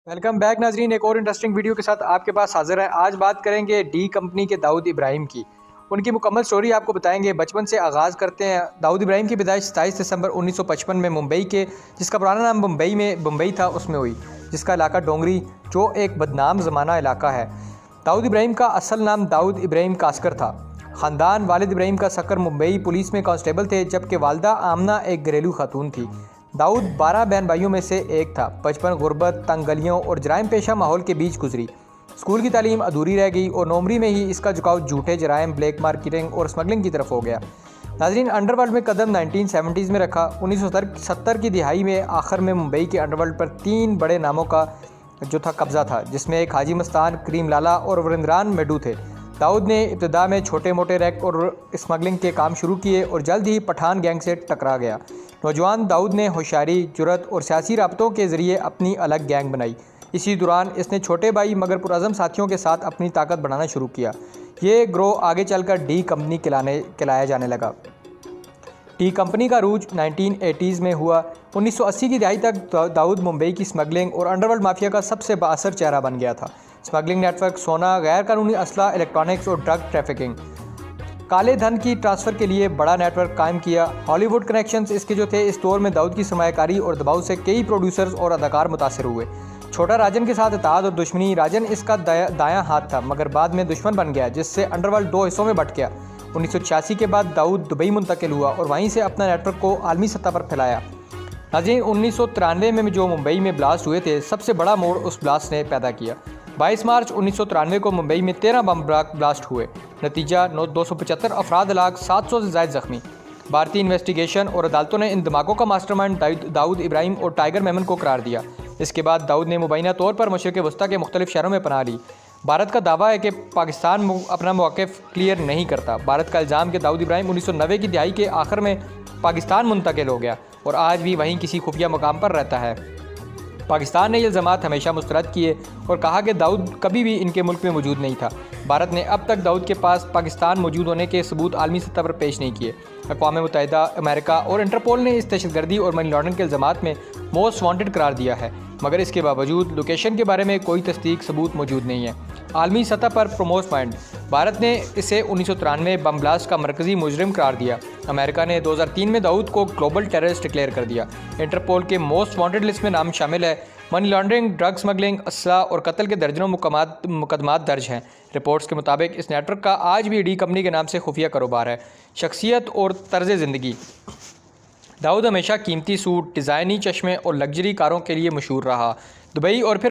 Welcome back नाजरीन, एक और इंटरेस्टिंग वीडियो के साथ आपके पास हाजिर है। आज बात करेंगे डी कंपनी के दाऊद इब्राहिम की। उनकी मुकम्मल स्टोरी आपको बताएंगे। बचपन से आगाज़ करते हैं। दाऊद इब्राहिम की पैदाइश 27 दिसंबर 1955 में मुंबई के, जिसका पुराना नाम मुंबई था, उसमें हुई, जिसका इलाका डोंगरी, जो एक बदनाम ज़माना इलाका है। दाऊद इब्राहिम का असल नाम दाऊद इब्राहिम कास्कर था। ख़ानदान वालिद इब्राहिम का सकर मुंबई पुलिस में कांस्टेबल थे, जबकि वालदा आमना एक घरेलू खातून थी। दाऊद 12 बहन भाइयों में से एक था। बचपन गुर्बत, तंग गलियों और जराइम पेशा माहौल के बीच गुजरी। स्कूल की तालीम अधूरी रह गई और नौमरी में ही इसका झुकाव झूठे जराइम, ब्लैक मार्केटिंग और स्मगलिंग की तरफ हो गया। नाजरीन, अंडरवर्ल्ड में कदम 1970s में रखा। 1970 की दिहाई में आखिर में मुंबई के अंडरवर्ल्ड पर 3 बड़े नामों का जो था कब्ज़ा था, जिसमें एक हाजी मस्तान, करीम लाला और वरिंद्रान मेडू थे। दाऊद ने इब्तिदा में छोटे मोटे रैक और स्मगलिंग के काम शुरू किए और जल्द ही पठान गैंग से टकरा गया। नौजवान दाऊद ने होशियारी, जुर्रत और सियासी राब्तों के ज़रिए अपनी अलग गैंग बनाई। इसी दौरान इसने छोटे भाई मगर पुरअज़म साथियों के साथ अपनी ताकत बढ़ाना शुरू किया। ये ग्रोह आगे चलकर डी कंपनी कहलाया जाने लगा। टी कंपनी का रूज 1980s में हुआ। 1980 की दहाई तक दाऊद मुंबई की स्मगलिंग और अंडरवर्ल्ड माफिया का सबसे बाअसर चेहरा बन गया था। स्मगलिंग नेटवर्क, सोना, गैर कानूनी असला, इलेक्ट्रॉनिक्स और ड्रग ट्रैफिकिंग, काले धन की ट्रांसफ़र के लिए बड़ा नेटवर्क कायम किया। हॉलीवुड कनेक्शंस इसके जो थे। इस दौर में दाऊद की सरमायाकारी और दबाव से कई प्रोड्यूसर्स और अदाकार मुतासर हुए। छोटा राजन के साथ इत्तेहाद और दुश्मनी। राजन इसका दायां हाथ था, मगर बाद में दुश्मन बन गया, जिससे अंडरवर्ल्ड 2 हिस्सों में बट गया। 1986 के बाद दाऊद दुबई मुंतकिल हुआ और वहीं से अपना नेटवर्क को आलमी सतह पर फैलाया। नाज़रीन, 1993 में जो मुंबई में ब्लास्ट हुए थे, सबसे बड़ा मोड़ उस ब्लास्ट ने पैदा किया। 22 मार्च 1993 को मुंबई में 13 बम ब्लास्ट हुए। नतीजा 275 अफराद हलाक, 700 से ज़ायद ज़ख्मी। भारतीय इन्वेस्टिगेशन और अदालतों ने इन धमाकों का मास्टरमाइंड दाऊद इब्राहिम और टाइगर मेमन को करार दिया। इसके बाद दाऊद ने मुबैना तौर पर मशरिक़ वस्ता के मुख्तलिफ शहरों में पनाह ली। भारत का दावा है कि पाकिस्तान अपना मौक़िफ़ क्लियर नहीं करता। भारत का इल्ज़ाम कि दाऊद इब्राहिम 1990 की दिहाई के आखिर में पाकिस्तान मुंतकिल हो गया और आज भी वहीं किसी खुफिया मकाम पर रहता है। पाकिस्तान ने ये इल्ज़ामात हमेशा मुस्तरद किए और कहा कि दाऊद कभी भी इनके मुल्क में मौजूद नहीं था। भारत ने अब तक दाऊद के पास पाकिस्तान मौजूद होने के सबूत आलमी सतह पर पेश नहीं किए। अक़वाम मुत्तहिदा, अमेरिका और इंटरपोल ने इस दहशतगर्दी और मनी लॉन्ड्रिंग के इल्ज़ामात में मोस्ट वांटेड करार दिया है, मगर इसके बावजूद लोकेशन के बारे में कोई तस्दीक सबूत मौजूद नहीं है। आलमी सतह पर प्रोमोस्ट माइंड, भारत ने इसे 1993 बम ब्लास्ट का मरकज़ी मुजरिम करार दिया। अमेरिका ने 2003 में दाऊद को ग्लोबल टेररिस्ट डिक्लेयर कर दिया। इंटरपोल के मोस्ट वांटेड लिस्ट में नाम शामिल है। मनी लॉन्ड्रिंग, ड्रग स्मगलिंग, असला और कत्ल के दर्जनों मुकदमात दर्ज हैं। रिपोर्ट्स के मुताबिक इस नेटवर्क का आज भी डी कंपनी के नाम से खुफिया कारोबार है। शख्सियत और तर्ज ज़िंदगी, दाऊद हमेशा कीमती सूट, डिज़ाइनी चश्मे और लग्जरी कारों के लिए मशहूर रहा। दुबई और फिर